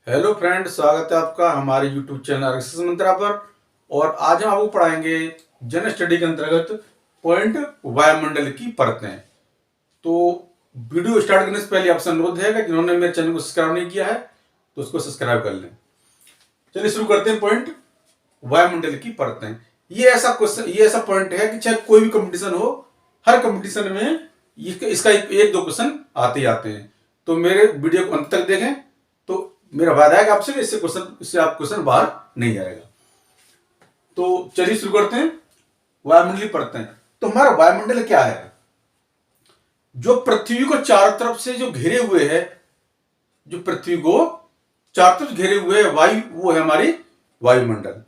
Hello friend, स्वागत है आपका हमारे यूट्यूब चैनल आरएसएस मंत्रा पर। और आज हम आपको पढ़ाएंगे जनरल स्टडी के अंतर्गत पॉइंट वायुमंडल की परतें। तो वीडियो स्टार्ट करने से पहले आपसे अनुरोध है कि जिन्होंने मेरे चैनल को सब्सक्राइब नहीं किया है तो उसको सब्सक्राइब कर लें। चलिए शुरू करते हैं। पॉइंट वायुमंडल की परतें, ये ऐसा पॉइंट है कि चाहे कोई भी कंपटीशन हो, हर कंपटीशन में इसका एक दो क्वेश्चन आते ही आते हैं। तो मेरे वीडियो को अंत तक देखें तो मेरा वादा है कि आपसे इससे आप क्वेश्चन बाहर नहीं आएगा। तो चलिए शुरू करते हैं। वायुमंडलीय परतें, तो हमारा वायुमंडल क्या है? जो पृथ्वी को चारों तरफ से जो घेरे हुए है, जो पृथ्वी को चारों तरफ घेरे हुए है वायु, वो है हमारी वायुमंडल।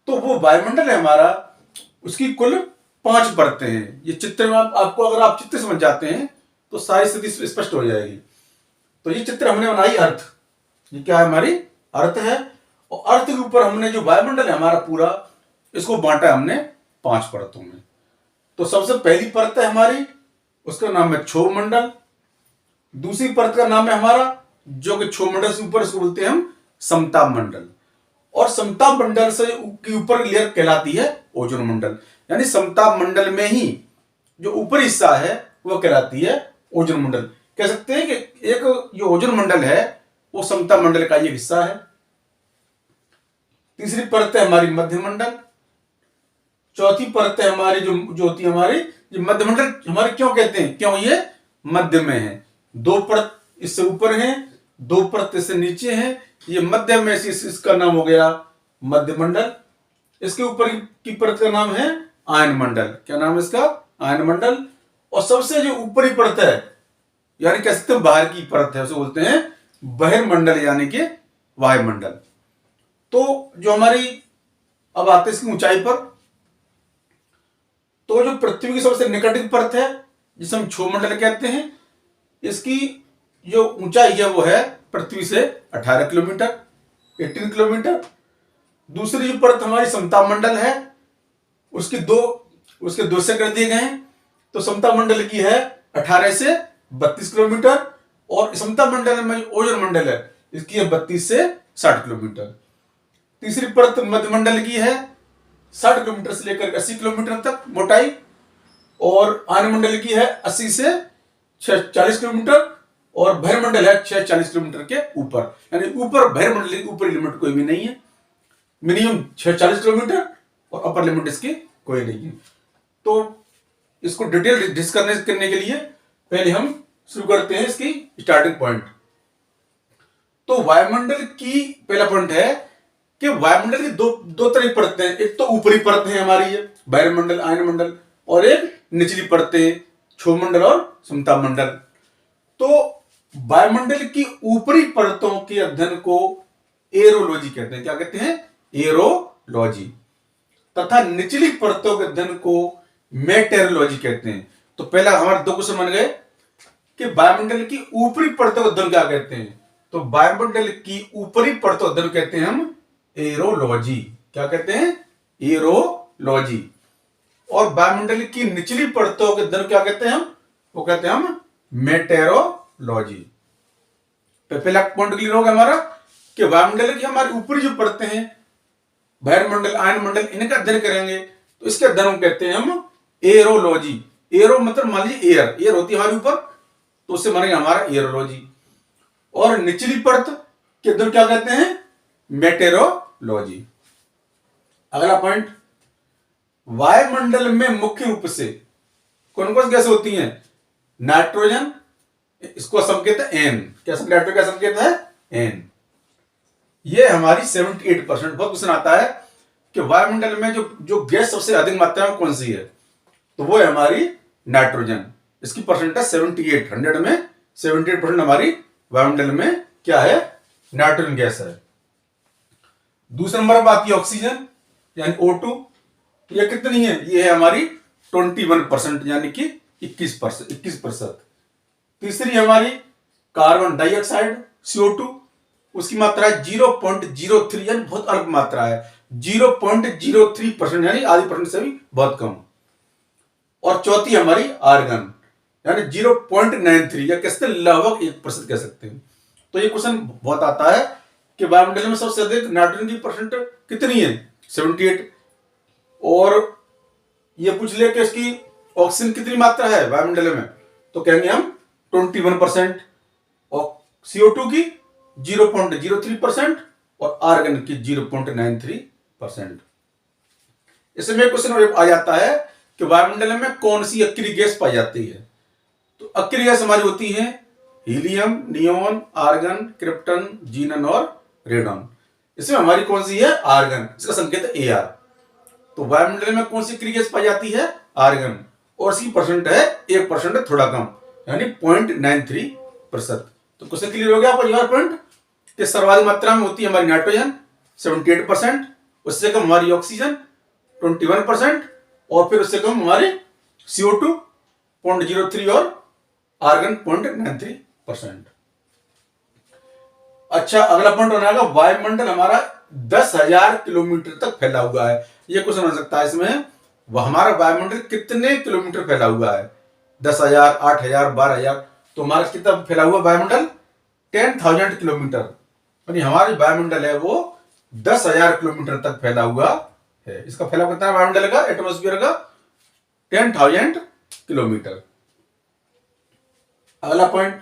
तो वो वायुमंडल है हमारा, उसकी कुल 5 परतें हैं। ये चित्र में आपको अगर आप चित्र समझ जाते हैं तो सारी स्थिति स्पष्ट हो जाएगी। तो ये चित्र हमने बनाई अर्थ, ये क्या है? हमारी अर्थ है। और अर्थ के ऊपर हमने जो वायुमंडल है हमारा पूरा, इसको बांटा है हमने 5 परतों में। तो सबसे पहली परत है हमारी, उसका नाम है क्षोभ मंडल। दूसरी परत का नाम है हमारा, जो कि क्षोभ मंडल से ऊपर, इसको बोलते हैं हम समताप मंडल। और समताप मंडल से के ऊपर लेयर कहलाती है ओजोन मंडल। यानी समताप मंडल में ही जो ऊपरी हिस्सा है वह कहलाती है ओजोन मंडल। कह सकते हैं कि एक जो ओजोन मंडल है वो समताप मंडल का एक हिस्सा है। तीसरी परत है हमारी मध्य मंडल। चौथी परत है हमारी जो होती है हमारी जो मध्य मंडल। हमारे क्यों कहते हैं? क्यों ये मध्य में है। 2 परत इससे ऊपर है, 2 परत इससे नीचे है। ये मध्य में इसका नाम हो गया मध्य मंडल। इसके ऊपर की परत का नाम है आयन मंडल। क्या नाम है इसका? आयन मंडल। और सबसे जो ऊपरी परत है, यानी कह सकते हैं बाहर की परत है, उसे बोलते हैं बहिर्मंडल, यानी कि वायुमंडल। तो जो हमारी अब आते हैं इसकी ऊंचाई पर। तो जो पृथ्वी की सबसे निकट की परत है, जिसे हम क्षोभ मंडल कहते हैं, इसकी जो ऊंचाई है वो है पृथ्वी से 18 किलोमीटर, 18 किलोमीटर। दूसरी जो परत हमारी समताप मंडल है, उसके दो से कर दिए गए हैं। तो समताप मंडल की है 18 से 32 किलोमीटर। और समताप मंडल में जो ओजोन मंडल है, इसकी है 32 से 60 किलोमीटर। तीसरी परत मध्य मंडल की है 60 किलोमीटर से लेकर 80 किलोमीटर तक मोटाई। और आयन मंडल की है 80 से 40 किलोमीटर। और बहिर्मंडल है 40 किलोमीटर के ऊपर। यानी ऊपर बहिर्मंडल की ऊपरी लिमिट कोई भी नहीं है। मिनिमम 40 किलोमीटर और अपर लिमिट इसकी कोई नहीं है। तो इसको डिटेल डिस्कस करने के लिए पहले हम शुरू करते हैं इसकी स्टार्टिंग पॉइंट। तो वायुमंडल की पहला पॉइंट है कि वायुमंडल की दो तरह की परतें हैं। एक तो ऊपरी परत है हमारी ये वायुमंडल, आयन मंडल, और एक निचली परतें क्षोभ मंडल और समताप मंडल। तो वायुमंडल की ऊपरी परतों के अध्ययन को एरोलॉजी कहते हैं। क्या कहते हैं? एरोलॉजी। तथा निचली परतों के अध्ययन को मेटेरोलॉजी कहते हैं। तो पहला हमारे 2 क्वेश्चन बन गए कि वायुमंडल की ऊपरी परतों का अध्ययन क्या कहते हैं। तो वायुमंडल की ऊपरी परतों का अध्ययन कहते हैं हम एरोलॉजी। क्या कहते हैं? एरोलॉजी। और वायुमंडल की निचली परतों के अध्ययन क्या कहते हैं हम? वो कहते हैं हम मेटेरोलॉजी। पहला पॉइंट क्लियर होगा हमारा कि वायुमंडल की हमारी ऊपरी जो परतें हैं, बहिर्मंडल, आयन मंडल, इनका अध्ययन करेंगे तो इसके अध्ययन को कहते हैं हम एरोलॉजी। एरो मतलब मान लीजिए एयर होती है हमारे ऊपर, तो उससे मानेंगे हमारा एरोलॉजी। और निचली परत के अध्ययन क्या कहते हैं? मेटेरोलॉजी। अगला पॉइंट, वायुमंडल में मुख्य रूप से कौन कौन सी गैसें होती हैं? नाइट्रोजन, इसको संकेत है एन। क्या नाइट्रोजन का संकेत है? एन। ये हमारी 78%। बहुत क्वेश्चन आता है कि वायुमंडल में जो गैस सबसे अधिक मात्रा में कौन सी है, तो वो है हमारी नाइट्रोजन। इसकी परसेंटेज 78, 100 में 78% हमारी वायुमंडल में क्या है? नाइट्रोजन गैस है। दूसरे नंबर पर आती है ऑक्सीजन, यानी O2। ये कितनी है? ये है हमारी 21%, यानी कि 21%। तीसरी हमारी कार्बन डाइऑक्साइड, CO2। उसकी मात्रा है 0.03, यानी बहुत अल्प मात्रा है। 0.03%, यानी आधी परसेंट से भी बहुत कम। और चौथी हमारी आर्गन, यानी 0.93, या कहते हैं लगभग 1% कह सकते हैं। तो ये क्वेश्चन बहुत आता है कि वायुमंडल में सबसे अधिक नाइट्रोजन की परसेंट कितनी है, 78। और ये पूछ ले कि इसकी ऑक्सीजन कितनी मात्रा है वायुमंडल में, तो कहेंगे हम 21%, और CO2 की 0.03% और आर्गन की 0.93%। इसमें क्वेश्चन आ जाता है कि वायुमंडल में कौन सी अक्रिय गैस पाई जाती है। तो अक्रिय गैस हमारी होती है हीलियम, नियोन, आर्गन, क्रिप्टन, जीनन और रेडॉन। इसमें हमारी कौन सी है, आर्गन, इसका संकेत है Ar। तो वायुमंडल में कौन सी अक्रिय गैस पाई जाती है, आर्गन, और इसकी परसेंट है 1% थोड़ा कम, यानी 0.93%। तो क्वेश्चन क्लियर हो गया आपको ये पॉइंट कि सर्वाधिक मात्रा में होती है हमारी नाइट्रोजन 78%, उससे कम हमारी ऑक्सीजन 21%, और फिर उससे कम हमारे CO2 0.03 और आर्गन 0.93%। अच्छा, अगला पॉइंट बनाएगा, वायुमंडल हमारा 10,000 किलोमीटर तक फैला हुआ है। ये क्वेश्चन बन सकता है इसमें, हमारा वायुमंडल कितने किलोमीटर फैला हुआ है, 10,000, 8,000, 12,000। तो हमारा कितना फैला हुआ वायुमंडल, 10,000 किलोमीटर, यानी हमारी वायुमंडल है वो 10,000 किलोमीटर तक फैला हुआ है। इसका फैलाव कितना है वायुमंडल का, एटमॉस्फेयर का, 10,000 किलोमीटर। अगला पॉइंट,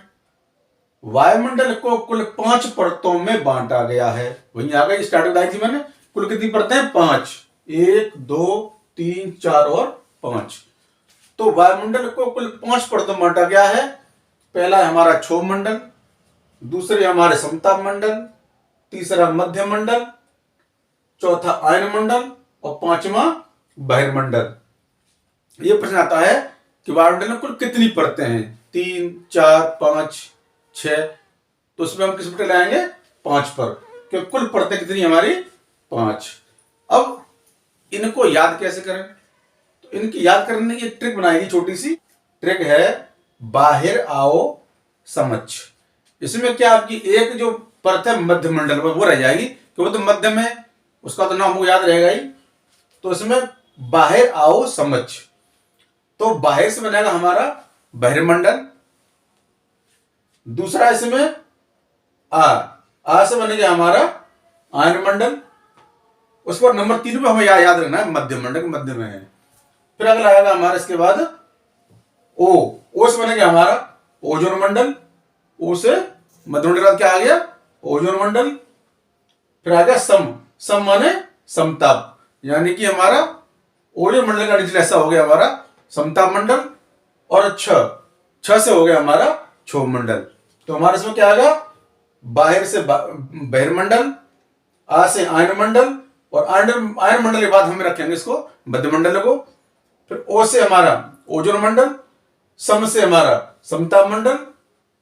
वायुमंडल को कुल 5 परतों में बांटा गया है। वहीं आ गई, स्टार्टिंग बताई थी मैंने, कुल कितनी परतें हैं, 5, 1, 2, 3, 4 और 5। तो वायुमंडल को कुल 5 परतों में बांटा गया है। पहला है हमारा क्षोभ मंडल, दूसरे हमारे समताप मंडल, तीसरा मध्य मंडल, चौथा आयन मंडल और पांचवा बहिर्मंडल। ये प्रश्न आता है कि वायुमंडल में कुल कितनी परतें हैं, 3, 4, 5, 6। तो उसमें हम किस पर लाएंगे, 5 पर, क्योंकि कुल परतें कितनी हमारी, 5। अब इनको याद कैसे करें, तो इनकी याद करने की एक ट्रिक बनाएगी, छोटी सी ट्रिक है, बाहर आओ समझ। इसमें क्या, आपकी एक जो परत है मध्य मंडल पर वो रह जाएगी, कि वो तो मध्य में, उसका तो नाम वो याद रहेगा ही। तो इसमें बाहर आओ समझ, तो बाहर से बनेगा हमारा बहिर्मंडल। दूसरा इसमें आ से बनेगा हमारा आयन मंडल। उस पर नंबर 3 पे हमें याद रखना है, मध्य मंडल मध्य में है। फिर अगला आएगा हमारा इसके बाद ओ से बनेगा हमारा ओजोन मंडल। ओ से मध्य मंडल क्या आ गया, ओजोन मंडल। फिर आ गया सम माने समताप, यानी कि हमारा ओजोन मंडल का निचला हिस्सा हो गया हमारा समताप मंडल। और छ से हो गया हमारा क्षोभ मंडल। तो हमारे इसमें क्या आ गया, बाहर से बहिर्मंडल, आ से आयन मंडल, और आयन मंडल के बाद हमें रखेंगे इसको मध्य मंडल को। फिर ओ से हमारा ओजोन मंडल, सम से हमारा समताप मंडल,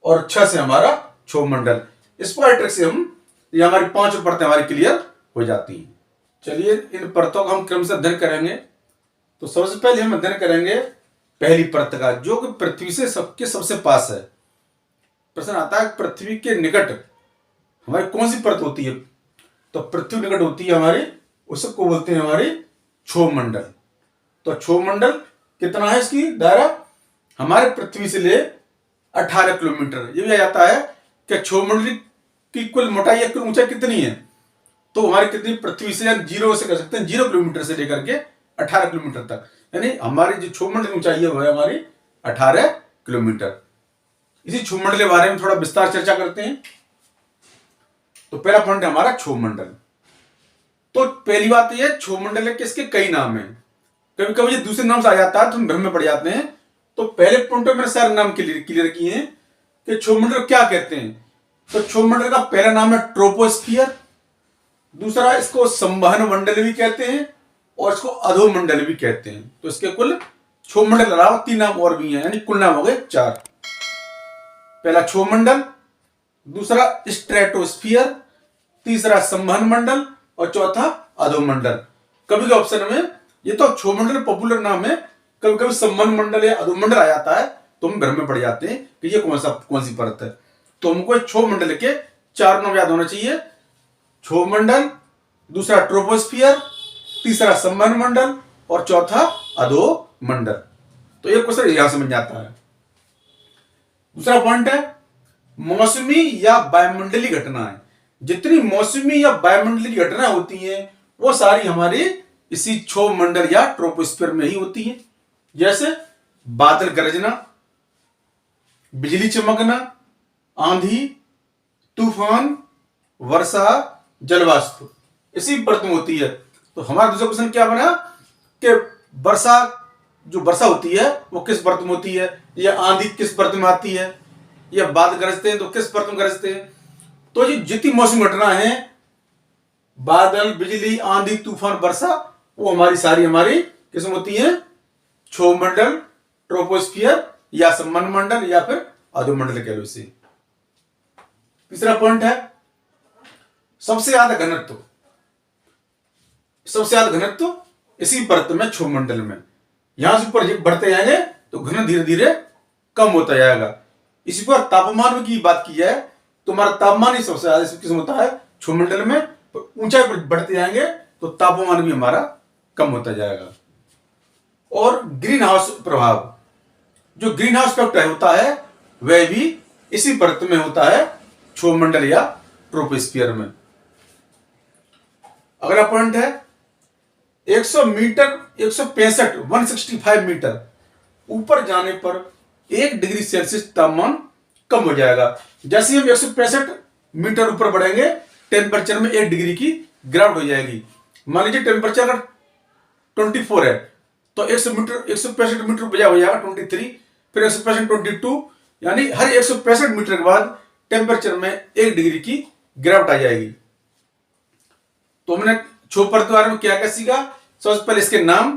और छ से हमारा क्षोभ मंडल। इस ट्रिक से हम ये हमारी 5 परतें हमारी क्लियर हो जाती हैं। चलिए इन परतों का हम क्रम से अध्ययन करेंगे। तो सबसे पहले हम अध्ययन करेंगे पहली परत का, जो कि पृथ्वी से सबसे पास है। प्रश्न आता है पृथ्वी के निकट हमारी कौन सी परत होती है, तो पृथ्वी निकट होती है हमारी, उसको बोलते हैं हमारी क्षोभ मंडल। तो क्षोभ मंडल कितना है, इसकी दायरा हमारे पृथ्वी से ले 18 किलोमीटर। ये भी आ जाता है कि क्षोभ मंडल की कुल मोटाई या कुल ऊंचाई कितनी है, तो हमारी कितनी, पृथ्वी से जीरो से कर सकते हैं, 0 किलोमीटर से लेकर के 18 किलोमीटर तक, यानी हमारी जो क्षोभ मंडल की ऊंचाई है वो है हमारी 18 किलोमीटर। इसी क्षोभ मंडल के बारे में थोड़ा विस्तार चर्चा करते हैं। तो पहला पॉइंट है हमारा क्षोभ मंडल। तो पहली बात यह, क्षोभ मंडल के इसके कई नाम हैं, कभी कभी ये दूसरे नाम से आ जाता है तो हम भ्रम में पड़ जाते हैं। तो पहले पॉइंट में मैंने सारे नाम क्लियर किए हैं कि क्षोभ मंडल क्या कहते हैं। तो क्षोभ मंडल का पहला नाम है ट्रोपोस्फियर, दूसरा इसको संवहन मंडल भी कहते हैं, और इसको अधोमंडल भी कहते हैं। तो इसके कुल क्षोभ मंडल अलावा 3 नाम और भी हैं, यानी कुल नाम हो गए 4। पहला क्षोभ मंडल, दूसरा स्ट्रेटोस्फियर, तीसरा संवहन मंडल और चौथा अधोमंडल। कभी ऑप्शन में ये तो क्षोभ मंडल पॉपुलर नाम है, कभी कभी संवहन मंडल या अधोमंडल आ जाता है तो हम भ्रम में पड़ जाते हैं कि ये कौन सी परत है। तो हमको क्षोभ मंडल के 4 नाम याद होना चाहिए, क्षोभ मंडल, दूसरा ट्रोपोस्फियर, तीसरा संवहन मंडल और चौथा अधोमंडल। तो ये क्वेश्चन यहां से बन जाता है। दूसरा पॉइंट है मौसमी या वायुमंडलीय घटनाएं। जितनी मौसमी या वायुमंडलीय की घटना होती हैं वो सारी हमारी इसी क्षोभ मंडल या ट्रोपोस्फीयर में ही होती हैं। जैसे बादल गरजना, बिजली चमकना, आंधी, तूफान, वर्षा, जलवाष्प, इसी परत में होती है। तो हमारा दूसरा क्वेश्चन क्या बना कि वर्षा, जो वर्षा होती है वो किस परत में होती है, या आंधी किस परत में आती है, या बादल गरजते हैं तो किस परत में गरजते हैं। तो ये जितनी मौसमी घटना है, बादल, बिजली, आंधी, तूफान, वर्षा, वो हमारी किस में होती है, क्षोभ मंडल, ट्रोपोस्फियर या सम्मान मंडल या फिर अधोमंडल कह लो इसे। तीसरा पॉइंट है सबसे ज्यादा घनत्व। सबसे ज्यादा घनत्व इसी परत में, क्षोभ मंडल में। यहां से ऊपर बढ़ते जाएंगे तो घन धीरे धीरे कम होता जाएगा। इसी पर तापमान की बात की जाए तो हमारा तापमान ही सबसे ज्यादा किस्म होता है क्षोभ मंडल में। तो ऊंचाई पर बढ़ते जाएंगे तो तापमान भी हमारा कम होता जाएगा। और ग्रीन हाउस प्रभाव, जो ग्रीन हाउस इफेक्ट होता है वह भी इसी परत में होता है, क्षोभ मंडल या ट्रोपोस्फियर में। अगला पॉइंट है 100 मीटर, 165 मीटर ऊपर जाने पर 1 डिग्री सेल्सियस तापमान कम हो जाएगा। जैसे हम 165 मीटर ऊपर बढ़ेंगे टेम्परेचर में 1 डिग्री की गिरावट हो जाएगी। मान लीजिए टेम्परेचर अगर 24 है तो 165 मीटर ऊपर हो जाएगा 23, फिर 165 22, यानी हर 165 मीटर के बाद टेम्परेचर में 1 डिग्री की गिरावट आ जाएगी। तो हमने क्षोभ परत के बारे में क्या क्या सीखा। सबसे पहले इसके नाम,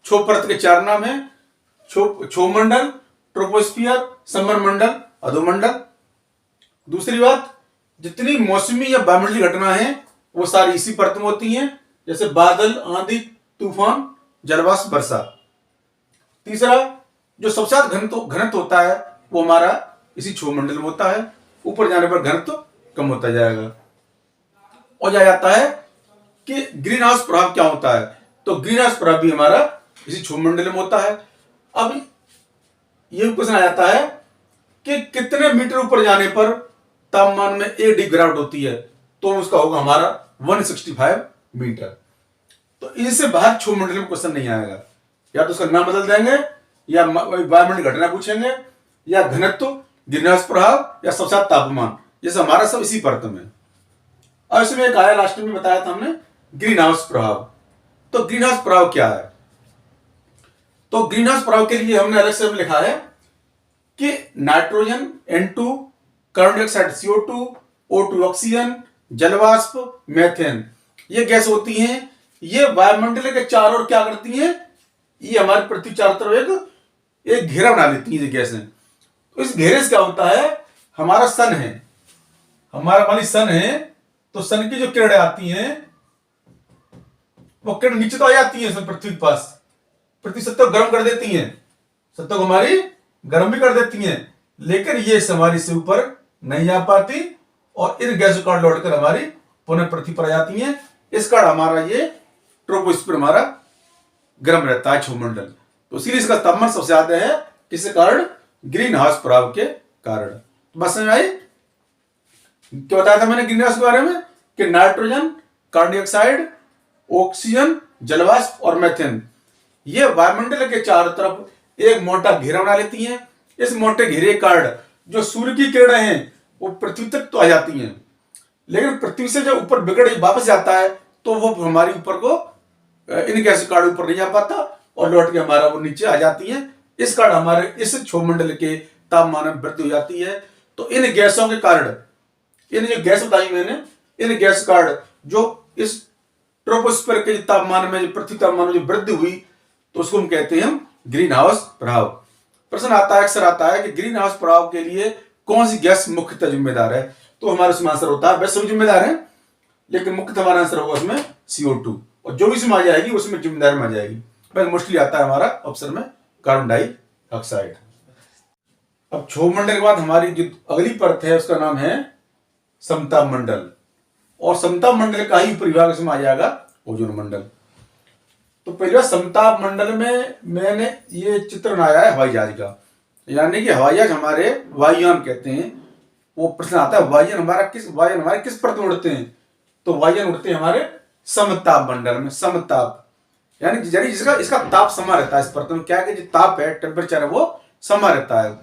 क्षोभ परत के 4 नाम है, क्षोभ मंडल, ट्रोपोस्फियर, सम्मान मंडल, अधोमंडल। दूसरी बात, जितनी मौसमी या वायुमंडलीय घटना है वो सारी इसी परत में होती हैं, जैसे बादल, आंधी, तूफान, जलवाष्प, वर्षा। तीसरा, जो सबसे ज्यादा घनत्व होता है वो हमारा इसी क्षोभ मंडल में होता है। ऊपर जाने पर घनत्व कम होता जाएगा। और जा जाता है कि ग्रीन हाउस प्रभाव क्या होता है, तो ग्रीन हाउस प्रभाव भी हमारा इसी क्षोभ मंडल में होता है। अब ये क्वेश्चन आ जाता है कि कितने मीटर ऊपर जाने पर तापमान में 1 डिग्री गिरावट होती है, तो उसका होगा हमारा 165 मीटर। तो इनसे बाहर क्षोभ मंडल में क्वेश्चन नहीं आएगा। या तो उसका नाम बदल देंगे, या वायुमंडलीय घटना पूछेंगे, या घनत्व, ग्रीन हाउस प्रभाव, या सबसे ज्यादा तापमान। जैसे हमारा सब इसी परत में। और इसमें एक आया लास्ट में बताया था हमने, ग्रीन हाउस प्रभाव। तो ग्रीन हाउस प्रभाव क्या है, तो ग्रीन हाउस प्रभाव के लिए हमने अलग से लिखा है कि nitrogen N2, carbon dioxide CO2, O2 oxygen, जलवाष्प, मीथेन, ये गैस होती हैं। ये वायुमंडल के चारों ओर क्या करती हैं, ये हमारी पृथ्वी चारों तरफ एक घेरा बना लेती है ये गैसें। तो इस घेरे से क्या होता है, हमारा सन है, हमारा मान सन है, तो सन की जो किरणें आती हैं वो किरण नीचे तो आ जाती है पृथ्वी के पास, पृथ्वी सत्ता को गर्म कर देती हैं, सत्ता को हमारी गर्म भी कर देती हैं, लेकिन ये हमारी से ऊपर नहीं आ पाती और इन गैसों का लौटकर हमारी पुनः पृथ्वी पर आ जाती हैं। इस कारण हमारा ये ट्रोपोस्फीयर हमारा गर्म रहता है, क्षोभ मंडल। तो इसीलिए इसका तापमान सबसे ज्यादा है, किस कारण, ग्रीन हाउस प्रभाव के कारण। बस समझ आई। क्या बताया था मैंने ग्रीन हाउस के बारे में कि नाइट्रोजन, कार्बन डाइऑक्साइड, ऑक्सीजन, जलवाष्प और मीथेन, ये वायुमंडल के चारों तरफ एक मोटा घेरा बना लेती हैं। इस मोटे घेरे के कारण जो सूर्य की किरणें हैं वो पृथ्वी तक तो आ जाती हैं, लेकिन पृथ्वी से जब ऊपर बिगड़ वापस जाता है तो वो हमारी ऊपर को इन गैसों के ऊपर नहीं जा पाता और लौट के हमारा वो नीचे आ जाती है। इस कारण हमारे इस क्षोभ मंडल के तापमान में वृद्धि हो जाती है। तो इन गैसों के कारण, इन जो गैस बताई मैंने, इन गैस के कारण जो इस ट्रोपोस्फीयर के तापमान में, पृथ्वी तापमान में जो वृद्धि हुई, तो उसको हम कहते हैं ग्रीन हाउस प्रभाव। प्रश्न आता है, अक्सर आता है कि ग्रीन हाउस प्रभाव के लिए कौन सी गैस मुख्यतः जिम्मेदार है, तो हमारा उसमें आंसर होता है, वैसे सभी जिम्मेदार है लेकिन मुख्यतः हमारा आंसर होगा उसमें CO2, और जो भी उसमें आ जाएगी उसमें जिम्मेदार में आ जाएगी। पर मोस्टली आता है हमारा ऑप्शन में कार्बन डाइऑक्साइड। अब क्षोभ मंडल के बाद हमारी जो अगली परत है उसका नाम है समताप मंडल, और समताप मंडल का ही परिभाग इसमें आ जाएगा ओजोन मंडल। तो पहली बार समताप मंडल में मैंने ये चित्र बनाया है हवाई जहाज का, यानी कि हवाई जहाज हमारे वायुयान कहते हैं, वो प्रश्न आता है वायुयान हमारे किस परत में उड़ते हैं? तो वायुयान उड़ते हैं हमारे समताप मंडल में। समताप यानी जिसका इसका ताप समा रहता है। इस परत में क्या है कि जो ताप है, टेम्परेचर है, वो समा रहता है।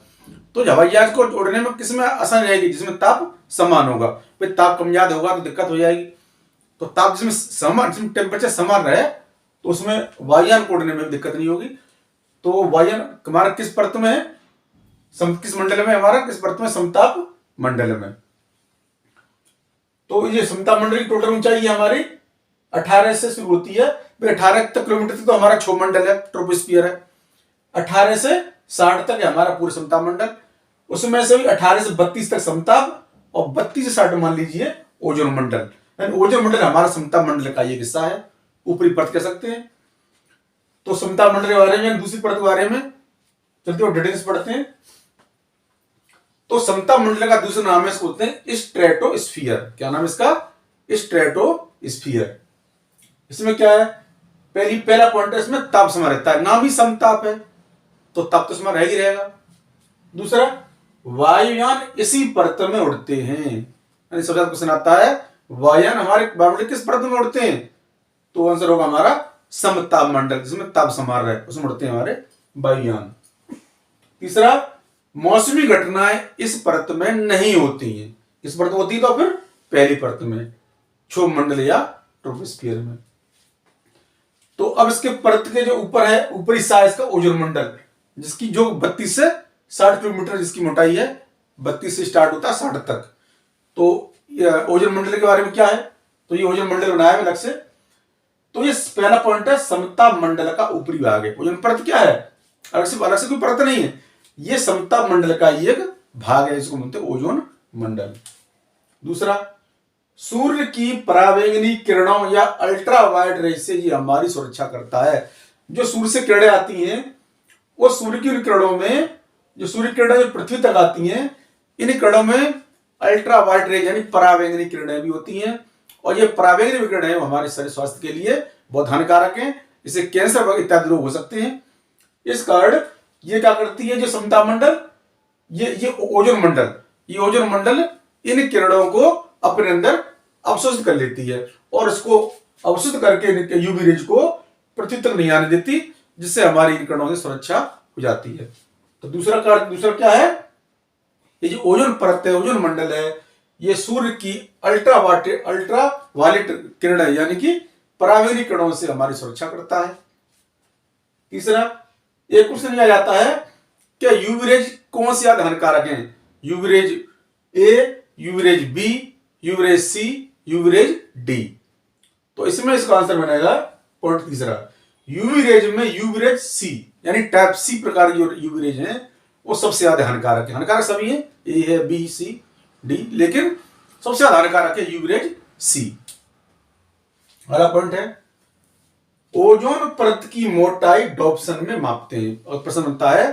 तो हवाई जहाज को उड़ने में किसमें आसानी रहेगी? जिसमें ताप समान होगा। फिर ताप कम ज्यादा होगा तो दिक्कत हो जाएगी। तो ताप जिसमें टेम्परेचर समान रहे तो उसमें वायुयान को उड़ने में दिक्कत नहीं होगी। तो वायुयान हमारा किस परत में है? किस मंडल में? हमारा किस परत में? समताप मंडल में। तो ये समताप मंडल की टोटल ऊंचाई है हमारी 18 से शुरू होती है। 18 तक किलोमीटर तक तो हमारा क्षोमंडल है, ट्रोपोस्फियर है। 18 से 60 तक है हमारा पूरा समताप मंडल। उसमें से भी 18 से 32 तक समताप और 32 से 60 मान लीजिए ओजोन मंडल। यानी ओजोन मंडल हमारा समताप मंडल का ये हिस्सा है, ऊपरी परत कह सकते हैं। तो समताप मंडल के बारे में, दूसरी परत के बारे में चलते हुए डिटेल्स पढ़ते हैं। तो समताप मंडल का दूसरा नाम है, इसको बोलते हैं स्ट्रेटोस्फियर। क्या नाम है इसका? स्ट्रेटोस्फियर। इसमें क्या है? पहला पॉइंट है, इसमें ताप समा रहता है। नाम ही समताप है तो ताप तो समा रह ही रहेगा। दूसरा, वायुयान इसी परत में उड़ते हैं। यानी सबसे क्वेश्चन आता है वायुयान हमारे वायुमंडल किस परत में उड़ते हैं? तो आंसर होगा हमारा समताप मंडल, जिसमें ताप समा रहे उसमें उड़ते हैं हमारे वायुयान। तीसरा, मौसमी घटनाएं इस परत में नहीं होती हैं। इस परत में होती तो फिर पहली परत में, क्षोभमंडल या ट्रोपोस्फियर में। तो अब इसके परत के जो ऊपर है, ऊपरी हिस्सा है इसका ओजोन मंडल, जिसकी जो 32 से 60 किलोमीटर जिसकी मोटाई है। 32 से स्टार्ट होता है 60 तक। तो ओजोन मंडल के बारे में क्या है? तो ये ओजोन मंडल बनाया है अलग से। तो ये पहला पॉइंट है, समताप मंडल का ऊपरी भाग है। ओजोन परत क्या है? अलग से कोई परत नहीं है, ये समताप मंडल का ही एक भाग है, इसको बोलते हैं ओजोन मंडल। दूसरा, सूर्य की परावैंगनी किरणों या अल्ट्रावायलेट रेज से ये हमारी सुरक्षा करता है। जो सूर्य से किरणें आती हैं, वो सूर्य की किरणों में, जो सूर्य किरणें जो पृथ्वी तक आती हैं, इन किरणों में अल्ट्रावायलेट रेज यानी परावैंगनी किरणें भी होती हैं। और ये परावैंगनी किरणें हमारे शरीर स्वास्थ्य के लिए बहुत हानिकारक हैं। इससे कैंसर इत्यादि रोग हो सकते हैं। इस कारण ये क्या करती है, जो समताप मंडल, ये ओजोन मंडल, ये ओजोन मंडल इन किरणों को अपने अंदर अवशोषित कर लेती है और इसको अवशोषित करके यूवी रेज को पृथ्वी तक नहीं आने देती, जिससे हमारी इन किरणों से सुरक्षा हो जाती है। तो दूसरा क्या है? ये जो ओजोन परत है, ओजोन मंडल है, ये सूर्य की अल्ट्रावायलेट किरणें यानी कि परावैंगनी किरणों से हमारी सुरक्षा करता है। तीसरा, एक क्वेश्चन आ जाता है क्या यूवी रेज कौन सी ज्यादा हानिकारक है? UV rays A, UV rays B, UV rays C, UV rays D. तो इसमें इसका आंसर बनेगा पॉइंट तीसरा, यूवी रेज में यूवी रेज सी यानी टाइप सी प्रकार की जो यूवी रेज है वो सबसे ज्यादा हानिकारक है। हानिकारक सभी है, ए है, बी, सी, डी, लेकिन सबसे ज्यादा हानिकारक है यूवी रेज सी। अगला पॉइंट है, ओजोन परत की मोटाई डॉप्सन में मापते हैं। और प्रश्न बनता है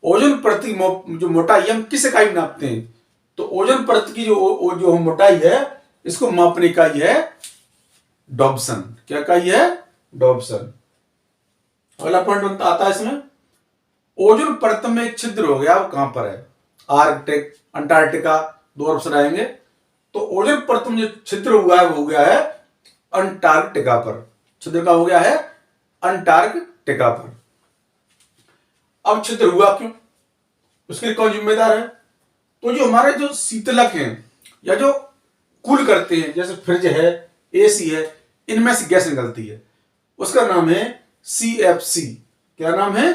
ओजोन परत की जो मोटाई हम किस इकाई में नापते हैं? तो ओजोन परत की जो मोटाई है, इसको मापने का ही है डॉप्सन। क्या इकाई है? डॉप्सन। अगला पॉइंट आता है इसमें, ओजोन परत में एक छिद्र हो गया, वो कहां पर है? आर्कटिक, अंटार्कटिका, दो ऑप्शन आएंगे। तो ओजोन परत में जो छिद्र हुआ है वो हो गया है अंटार्कटिका पर। छिद्र का हो गया है अंटार्कटिका पर। अब छिद्र हुआ क्यों, उसके लिए कौन जिम्मेदार है? तो जो हमारे जो शीतलक हैं या जो कूल करते हैं, जैसे फ्रिज है, एसी है, इनमें से गैस निकलती है, उसका नाम है CFC। क्या नाम है?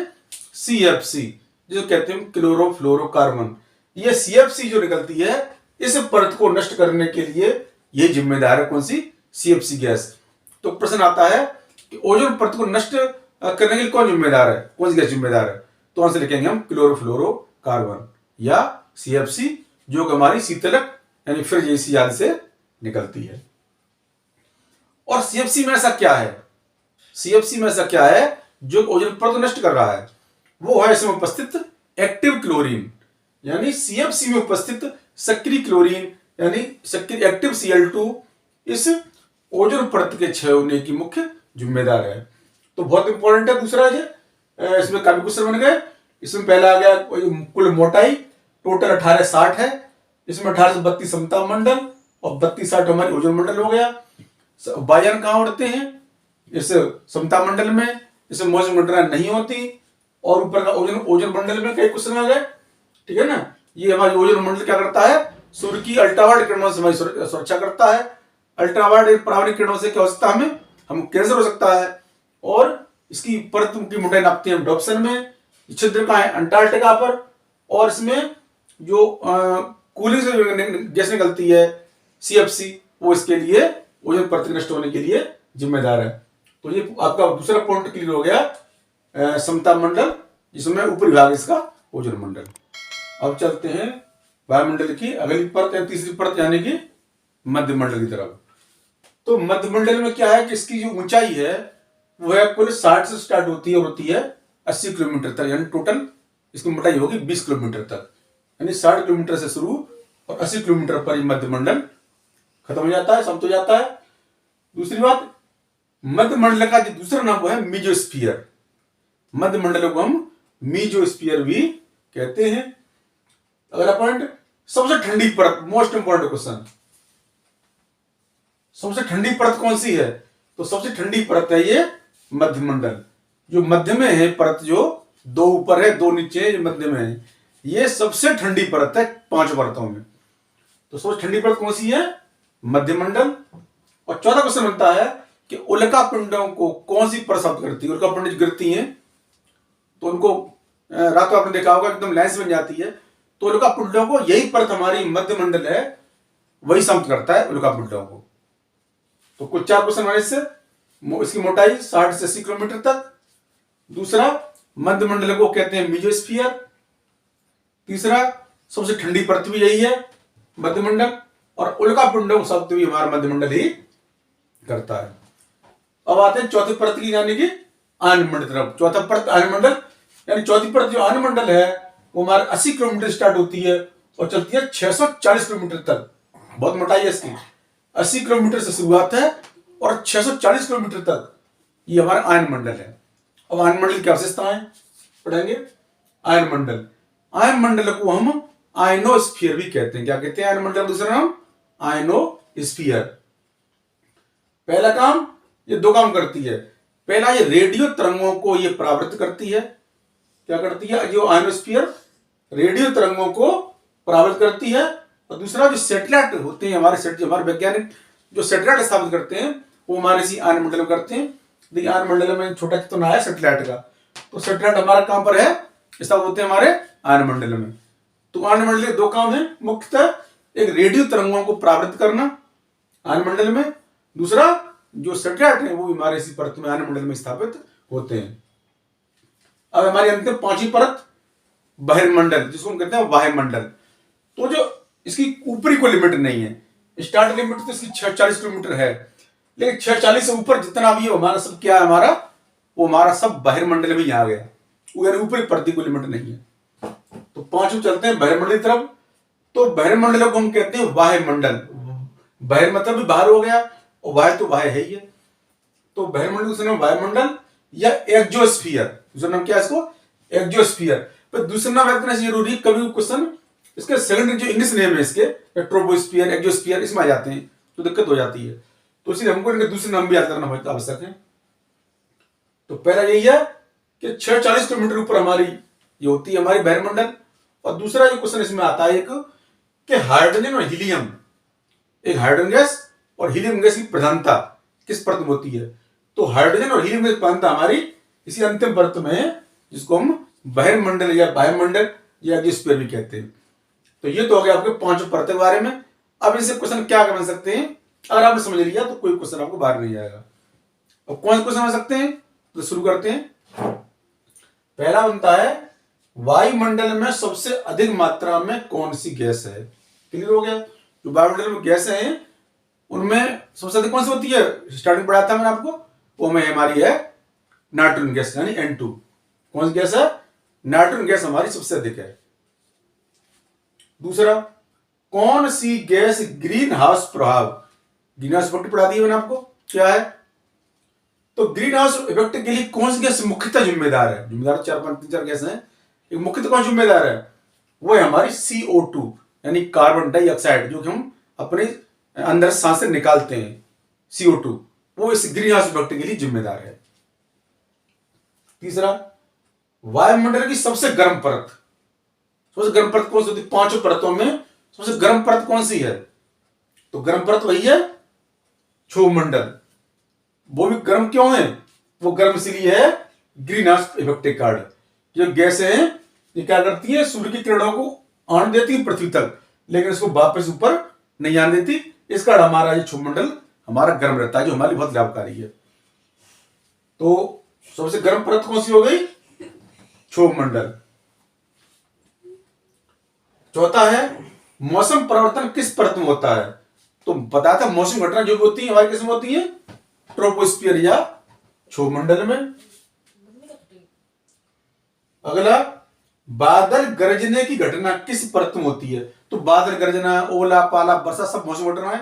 CFC, जो कहते हैं क्लोरोफ्लोरोकार्बन। ये CFC जो निकलती है, इस परत को नष्ट करने के लिए ये जिम्मेदार है। कौन सी? CFC gas. तो प्रश्न आता है कि ओजोन परत को नष्ट करने के लिए कौन जिम्मेदार है, कौन सी गैस जिम्मेदार है? तो आंसर लिखेंगे हम क्लोरोफ्लोरोकार्बन या CFC, जो कि हमारी शीतलक यानी फ्रिज, एसी आदि से निकलती है। और CFC में ऐसा क्या है? CFC में ऐसा क्या है जो ओजोन परत को नष्ट कर रहा है? वो है इसमें उपस्थित एक्टिव क्लोरीन, यानी CFC में उपस्थित सक्रिय क्लोरीन यानी सक्रिय एक्टिव Cl2 इस ओजोन परत के क्षय होने की मुख्य जिम्मेदार है। तो बहुत इंपॉर्टेंट है। दूसरा है, इसमें काफी क्वेश्चन बन गए। इसमें पहला आ गया कुल मोटाई, टोटल 1860 है। इसमें 18 से 32 समताप मंडल और 32 60 हमारी ओजोन मंडल हो गया। वायुयान कहाँ उड़ते हैं? इस समताप मंडल में, इसमें मौसम घटना नहीं होती। और ऊपर का ओजोन मंडल में कई क्वेश्चन आ गए, ठीक है ना। ये हमारी ओजोन मंडल क्या करता है? सूर्य की अल्ट्रावायलेट किरणों से हमारी सुरक्षा करता है। अल्ट्रावायलेट परावर्तक किरणों से क्या हो सकता है? हमें कैंसर हो सकता है। और इसकी परत की मोटाई नापते हैं डॉप्सन में। छिद्र कहाँ है? अंटार्कटिका पर। और इसमें जो कूलिंग से गैस निकलती है CFC, वो इसके लिए ओजोन परत नष्ट होने के लिए जिम्मेदार है। तो ये आपका दूसरा पॉइंट क्लियर हो गया, समताप मंडल, जिसमें ऊपरी भाग इसका ओजोन मंडल। अब चलते हैं वायुमंडल की अगली परत या तीसरी परत, यानी कि मध्य मंडल की तरफ। तो मध्य मंडल में क्या है कि इसकी जो ऊंचाई है वो है कुल 60 से स्टार्ट होती है और होती है 80 किलोमीटर तक, यानी टोटल इसकी मोटाई होगी 20 किलोमीटर तक। यानी 60 किलोमीटर से शुरू और 80 किलोमीटर पर मध्य मंडल खत्म हो जाता है, समाप्त हो जाता है। दूसरी बात, मध्य मंडल का जो दूसरा नाम वो है मीजोस्फीयर। मध्य मंडल को हम मीजोस्फीयर भी कहते हैं। अगला पॉइंट, सबसे ठंडी परत, मोस्ट इंपॉर्टेंट क्वेश्चन, सबसे ठंडी परत कौन सी है? तो सबसे ठंडी परत है ये मध्य मंडल। जो मध्य में है परत, जो 2 ऊपर है 2 नीचे है, मध्य में है, ये सबसे ठंडी परत है 5 परतों में। तो सबसे ठंडी परत कौन सी है? मध्य मंडल। और चौथा क्वेश्चन बनता है कि उल्का पिंडों को कौन सी परत साबित करती है? उल्का पिंड गिरती हैं तो उनको रात को आपने देखा होगा एकदम लाइन से बन जाती है। तो उल्का पिंडों को यही परत हमारी मध्य मंडल है, वही समाप्त करता है उल्का पिंडों को। तो कुछ 4 क्वेश्चन हमारे इससे। इसकी मोटाई 60 से 80 किलोमीटर तक। दूसरा, मध्य मंडल को कहते हैं मीजोस्फीयर। तीसरा, सबसे ठंडी परत भी यही है मध्य मंडल। और उल्का पिंडों शब्द भी हमारा मध्य मंडल ही करता है। अब आते हैं चौथी परत की, यानी कि आयनमंडल तरफ। चौथा परत आयनमंडल, यानी चौथी परत जो आयनमंडल है वो हमारे 80 किलोमीटर स्टार्ट होती है और चलती है 640 किलोमीटर तक। बहुत मोटाई है इसकी, 80 किलोमीटर से शुरुआत है और 640 किलोमीटर तक ये हमारा आयनमंडल है। अब आयनमंडल की क्या विशेषताएं पढ़ेंगे। आयनमंडल, आयनमंडल को हम आयनोस्फीयर भी कहते हैं। क्या कहते हैं आयनमंडल? दूसरा नाम आयनोस्फीयर। पहला काम, ये 2 काम करती है। पहला, ये रेडियो तरंगों को ये परावर्तित करती है। क्या करती है? जो आयनोस्फीयर रेडियो तरंगों को परावर्तित करती है। और दूसरा, जो सैटेलाइट होते हैं हमारे वैज्ञानिक जो सैटेलाइट स्थापित करते हैं वो हमारे इसी आयनमंडल में करते हैं। देखिए आयनमंडल में छोटा चित्र है सैटेलाइट का। तो सैटेलाइट हमारा कहां पर है? स्थापित होते हैं हमारे आयनमंडल में। तो आयनमंडल के 2 काम है मुख्यतः, एक रेडियो तरंगों को परावर्तित करना आयनमंडल में, दूसरा जो सैटेलाइट है वो भी हमारे इसी परत में आयनमंडल में स्थापित होते हैं। अब हमारी अंतिम 5वीं परत बहिर्मंडल, जिसको हम कहते हैं वायुमंडल। तो जो इसकी ऊपरी कोई लिमिट नहीं है, स्टार्ट लिमिट तो इसकी 640 किलोमीटर है, लेकिन 640 से ऊपर जितना भी हमारा सब क्या है वो हमारा सब बहिर्मंडल में ही आ गया। वो यानी ऊपरी परत कोई लिमिट नहीं है। तो 5 चलते हैं बहिर्मंडल की तरफ। तो बहिर्मंडल को हम कहते हैं वायुमंडल। बहिर मतलब भी बाहर हो गया और वायु तो वायु है ही है। तो बहिर्मंडल दूसरा नाम वायुमंडल या एक्सोस्फीयर। दूसरा नाम क्या है इसको? एक्सोस्फीयर। पर दूसरा नाम रखना जरूरी, कभी क्वेश्चन इसके सेकंड जो इंग्लिश नेम है इसके ट्रोपोस्फीयर, एक्सोस्फीयर, इसमें आ जाते हैं तो दिक्कत हो जाती है। तो इसलिए हमको इनके दूसरे नाम भी याद करना आवश्यक है। तो पहला यही है कि 640 किलोमीटर ऊपर हमारी ये होती है हमारी बहिर्मंडल। और दूसरा जो क्वेश्चन इसमें आता है एक कि हाइड्रोजन और हीलियम, एक हाइड्रोजन गैस और हीलियम गैस की प्रधानता किस परत में होती है? तो हाइड्रोजन और हीलियम की प्रधानता हमारी इसी अंतिम परत में है, जिसको हम बहिर्मंडल या वायुमंडल या एक्सोस्फीयर भी कहते हैं। तो ये तो हो गया आपके 5 परतों के बारे में। अब इनसे क्वेश्चन क्या बन सकते हैं? अगर आपने समझ लिया तो कोई क्वेश्चन आपको बाहर नहीं आएगा। अब कौन से क्वेश्चन आ सकते हैं? तो शुरू करते हैं। पहला बनता है वायुमंडल में सबसे अधिक मात्रा में कौन सी गैस है? क्लियर हो गया। जो वायुमंडल में गैस है उनमें सबसे अधिक कौन सी होती है? स्टार्टिंग पढ़ाया था मैंने आपको, वो में हमारी है नाइट्रोजन गैस यानी N2। कौन सी गैस है? नाइट्रोजन गैस हमारी सबसे अधिक है। दूसरा, कौन सी गैस ग्रीन हाउस प्रभाव, ग्रीन हाउस इफेक्ट पढ़ा दिया मैंने आपको, क्या है? तो ग्रीन हाउस इफेक्ट के लिए कौन सी गैस मुख्यतः जिम्मेदार है? 4-5-3-4 गैस हैं, एक मुख्यतः कौन जिम्मेदार है? वो है हमारी CO2। यानी कार्बन डाइऑक्साइड, जो कि हम अपने अंदर सांस से निकालते हैं, CO2, वो इस ग्रीन हाउस इफेक्ट के लिए जिम्मेदार है। तीसरा, वायुमंडल की सबसे गर्म परत। सबसे गर्म परत कौन सी होती है? 5 परतों में सबसे गर्म परत कौन सी है? तो गर्म परत वही है क्षोभमंडल। वो भी गर्म क्यों है? वो गर्म इसलिए है ग्रीन हाउस इफेक्ट के कारण। जो गैस है ये क्या करती है? सूर्य की किरणों को आने देती है पृथ्वी तक, लेकिन इसको वापस ऊपर नहीं आने देती। इस कारण हमारा ये क्षोभमंडल हमारा गर्म रहता है, जो हमारे लिए बहुत लाभकारी है। तो सबसे गर्म परत कौन सी हो गई? क्षोभमंडल। चौथा है, मौसम परिवर्तन किस परत में होता है? तो बताया था मौसम घटना जो भी होती है हमारी किस में होती है? ट्रोपोस्फियर या क्षोभमंडल में। अगला, बादल गरजने की घटना किस परत में होती है? तो बादल गरजना, ओला पाला, वर्षा, सब मौसम घटना है,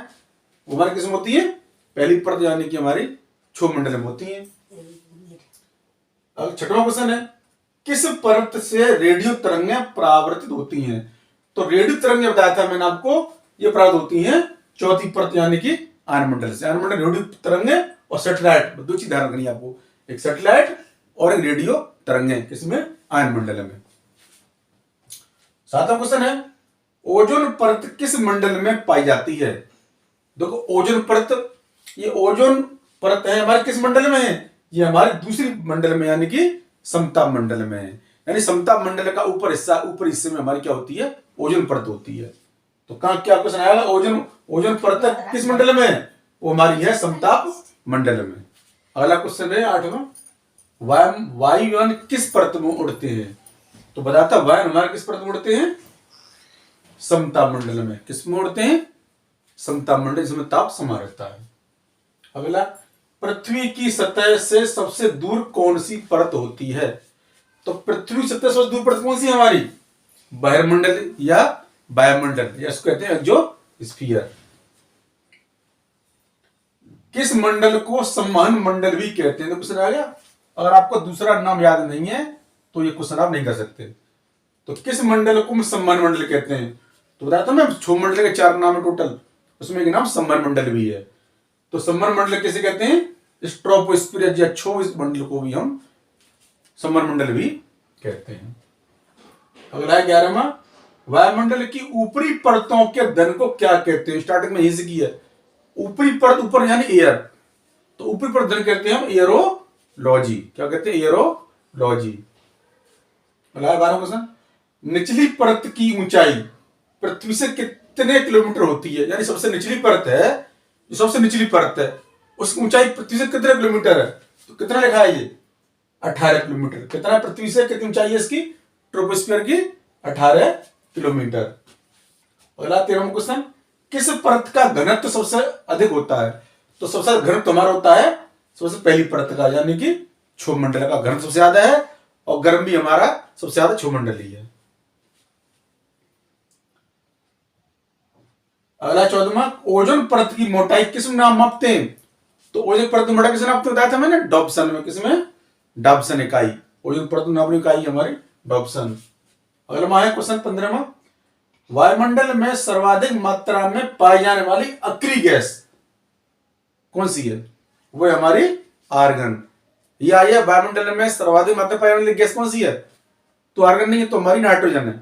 वो हमारी किस में होती है? पहली परत, यानी कि हमारी क्षोभमंडल में होती है। अब छठवां क्वेश्चन है, किस परत से रेडियो तरंगें परावर्तित होती हैं? तो रेडियो तरंगें बताया था मैंने आपको, ये परावर्तित होती हैं चौथी परत यानी कि आयनमंडल से। आयनमंडल, रेडियो तरंगें और सैटेलाइट, दो चीज ध्यान रखनी है आपको, एक सैटेलाइट और एक रेडियो तरंगें, किसमें? आयनमंडल में। सातवां क्वेश्चन है, ओजोन परत किस मंडल में पाई जाती है? देखो ओजोन परत, ये ओजोन परत है हमारे किस मंडल में है? ये हमारे दूसरी मंडल में, यानी कि समताप मंडल में है। यानी समताप मंडल का ऊपर हिस्से में हमारी क्या होती है? ओजोन परत होती है। तो कहां क्या क्वेश्चन आएगा? ओजोन परत किस मंडल में है? वो हमारी है समताप मंडल में। अगला क्वेश्चन है 8वां, वायुयान किस परत में उड़ते हैं? तो बताता वायुयान हमारे किस परत में उड़ते हैं? समताप मंडल में। किस में उड़ते हैं? समताप मंडल, जिसमें ताप समा रहता है। अगला, पृथ्वी की सतह से सबसे दूर कौन सी परत होती है? तो पृथ्वी की सतह से सबसे दूर परत कौन सी है हमारी? बहिर्मंडल या वायुमंडल, या इसको कहते हैं एक्सोस्फीयर। किस मंडल को संवहन मंडल भी कहते हैं? तो क्वेश्चन आ गया। अगर आपको दूसरा नाम याद नहीं है तो ये क्वेश्चन आप नहीं कर सकते। तो किस मंडल को संवहन मंडल कहते हैं? तो बताया था मैं, क्षोभमंडल के 4 नाम है टोटल, उसमें एक नाम संवहन मंडल भी है। तो संवहन मंडल किसे कहते हैं? ट्रोपोस्फियर या क्षोभ मंडल को भी हम संवहन मंडल भी कहते हैं। अगला है 11वां, वायुमंडल की ऊपरी परतों के धन को क्या कहते हैं? स्टार्टिंग में यही की है, ऊपरी परत, ऊपर यानी एयर, तो ऊपरी परत धन कहते हैं हम एयरोलॉजी। क्या कहते हैं? एयरोलॉजी। अगला है 12वां क्वेश्चन, निचली परत की ऊंचाई पृथ्वी से कितने किलोमीटर होती है? यानी सबसे निचली परत है, जो सबसे निचली परत है, उसकी ऊंचाई पृथ्वी से कितने किलोमीटर है? तो कितना लिखा है ये? 18 किलोमीटर। कितना पृथ्वी से कितनी ऊंचाई है इसकी? ट्रोपोस्फियर की 18 किलोमीटर। अगला 13वां क्वेश्चन, किस परत का घनत्व सबसे अधिक होता है? तो सबसे घनत्व हमारा होता है सबसे पहली परत का, यानी कि क्षोभमंडल का घनत्व सबसे ज्यादा है, और गर्म भी हमारा सबसे ज्यादा क्षोभमंडल ही है। अगला 14वां, ओजोन परत की मोटाई किस नाम मापते हैं? तो ओजोन परत की मोटाई किस नापते बताया था मैंने? डॉप्सन में। किसमें? डॉप्सन इकाई। ओजोन परत नापने इकाई हमारी डॉप्सन। अगला है क्वेश्चन 15वां, वायुमंडल में सर्वाधिक मात्रा में पाई जाने वाली अक्रिय गैस कौन सी है? वो है हमारी आर्गन। या ये वायुमंडल में सर्वाधिक मात्रा पाई जाने वाली गैस कौन सी है? तो आर्गन नहीं है, तो हमारी नाइट्रोजन है।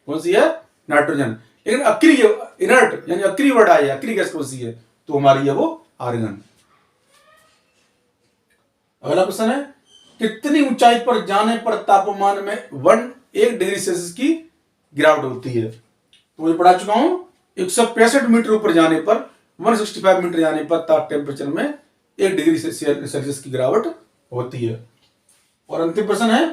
कौन सी है? नाइट्रोजन। लेकिन अक्रिय, इनर्ट यानी अक्रिय वर्ड आया, अक्रिय गैस कौन सी है? तो हमारी है वो आर्गन। अगला क्वेश्चन है, कितनी ऊंचाई पर जाने पर तापमान में 1 डिग्री सेल्सियस की गिरावट होती है? तो ये पढ़ा चुका हूं, 165 मीटर ऊपर जाने पर, 165 मीटर जाने पर टेम्परेचर में 1 डिग्री सेल्सियस की गिरावट होती है। और अंतिम प्रश्न है,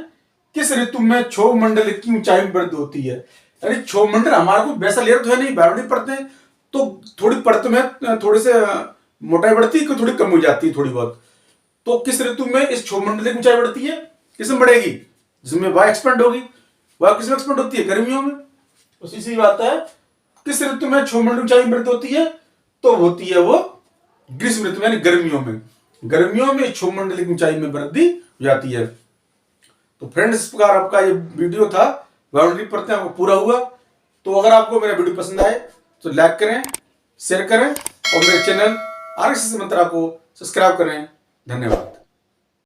किस ऋतु में क्षोभमंडल की ऊंचाई में वृद्धि होती है? यानी क्षोभमंडल हमारा कोई वैसा लेयर तो है नहीं, बायोडिक परत है, तो थोड़ी परत में थोड़े से मोटाई बढ़ती है, थोड़ी कम हो जाती है थोड़ी बहुत। तो किस ऋतु में इस क्षोभमंडल की ऊंचाई बढ़ती है? किसमें बढ़ेगी? जिसमें वायु एक्सपेंड होगी। वायु किसमें एक्सपेंड होती है? गर्मियों में। उसी से बात है, किस ऋतु में क्षोभमंडल ऊंचाई में वृद्धि होती है? तो होती है वो ग्रीष्म ऋतु यानी गर्मियों में। गर्मियों में क्षोभमंडल की ऊंचाई में वृद्धि हो जाती है। तो फ्रेंड्स, इस प्रकार आपका ये वीडियो था, बाउंड्री परतें आपको पूरा हुआ। तो अगर आपको मेरा वीडियो पसंद आए तो लाइक करें, शेयर करें और मेरे चैनल RSS मंत्रा को सब्सक्राइब करें। धन्यवाद।